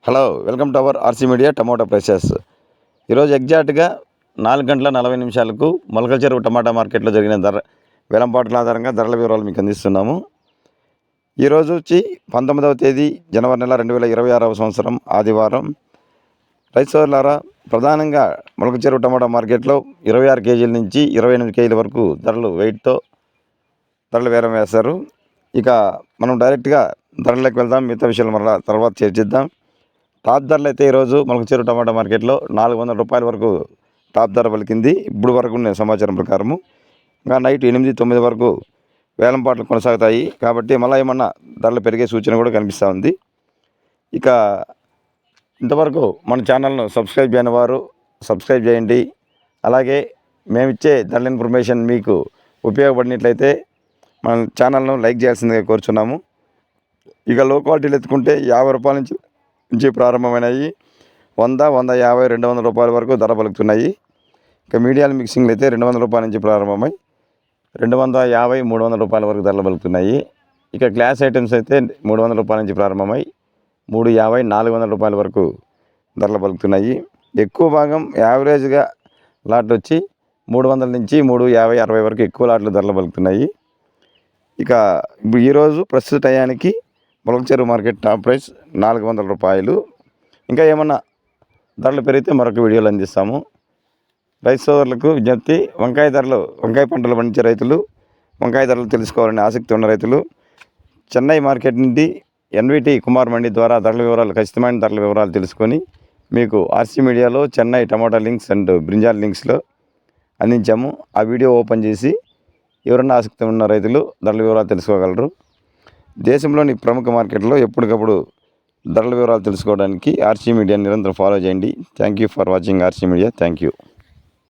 Hello, welcome to our RC media tomato prices. ఈరోజు ఎగ్జాక్ట్గా 4:40 మొలకల చెరువు టమాటా మార్కెట్లో జరిగిన వేలంపాట్ల ఆధారంగా ధరల వివరాలు మీకు అందిస్తున్నాము. ఈరోజు వచ్చి 19వ తేదీ జనవరి నెల 2026వ సంవత్సరం ఆదివారం. రైతు సోదరులారా, ప్రధానంగా మొలకల చెరువు టమాటా మార్కెట్లో 26 కేజీల నుంచి 28 కేజీల వరకు వెయిట్తో ధరలు వేలం వేస్తారు. ఇక మనం డైరెక్ట్గా ధరలకు వెళ్దాం, మిగతా విషయాలు మరలా తర్వాత చర్చిద్దాం. టాప్ ధరలు అయితే ఈరోజు మొలకల చెరువు టమాటా మార్కెట్లో 400 రూపాయల వరకు టాప్ ధర పలికింది. ఇప్పుడు వరకు ఉన్న సమాచారం ప్రకారము ఇంకా నైట్ 8-9 వరకు వేలంపాట్లు కొనసాగుతాయి. కాబట్టి మళ్ళీ ఏమన్నా ధరలు పెరిగే సూచన కూడా కనిపిస్తూ ఉంది. ఇక ఇంతవరకు మన ఛానల్ను సబ్స్క్రైబ్ చేయని వారు సబ్స్క్రైబ్ చేయండి. అలాగే మేమిచ్చే ధరల ఇన్ఫర్మేషన్ మీకు ఉపయోగపడినట్లయితే మన ఛానల్ను లైక్ చేయాల్సిందిగా కోరుచున్నాము. ఇక లో క్వాలిటీలు ఎత్తుకుంటే 50 రూపాయల నుంచి ప్రారంభమైనాయి. 100, 150, 200 రూపాయల వరకు ధర పలుకుతున్నాయి. ఇక మీడియాల మిక్సింగ్లు అయితే 200 రూపాయల నుంచి ప్రారంభమై 250, 300 రూపాయల వరకు ధరలు పలుకుతున్నాయి. ఇక గ్లాస్ ఐటమ్స్ అయితే 300 రూపాయల నుంచి ప్రారంభమై 350, 400 రూపాయల వరకు ధరలు పలుకుతున్నాయి. ఎక్కువ భాగం యావరేజ్గా లాట్ వచ్చి 300 నుంచి 350, 60 వరకు ఎక్కువ లాట్లు ధరలు పలుకుతున్నాయి. ఇక ఇప్పుడు ఈరోజు ప్రస్తుత టయానికి మొలకల చెరువు మార్కెట్ టాప్ ప్రైస్ 400 రూపాయలు. ఇంకా ఏమన్నా ధరలు పెరిగితే మరొక వీడియోలు అందిస్తాము. రైతు సోదరులకు విజ్ఞప్తి, వంకాయ పంటలు పండించే రైతులు, వంకాయ ధరలు తెలుసుకోవాలని ఆసక్తి ఉన్న రైతులు చెన్నై మార్కెట్ నుండి ఎన్విటి కుమార్ మండి ద్వారా ఖచ్చితమైన ధరల వివరాలు తెలుసుకొని మీకు ఆర్సీ మీడియాలో చెన్నై టమాటా లింక్స్ అండ్ బ్రింజాల్ లింక్స్లో అందించాము. ఆ వీడియో ఓపెన్ చేసి ఎవరన్నా ఆసక్తి ఉన్న రైతులు ధరల వివరాలు తెలుసుకోగలరు. దేశంలోని ప్రముఖ మార్కెట్లో ఎప్పటికప్పుడు ధరల వివరాలు తెలుసుకోవడానికి ఆర్సీ మీడియా నిరంతరం ఫాలో చేయండి. Thank you for watching RC media. Thank you.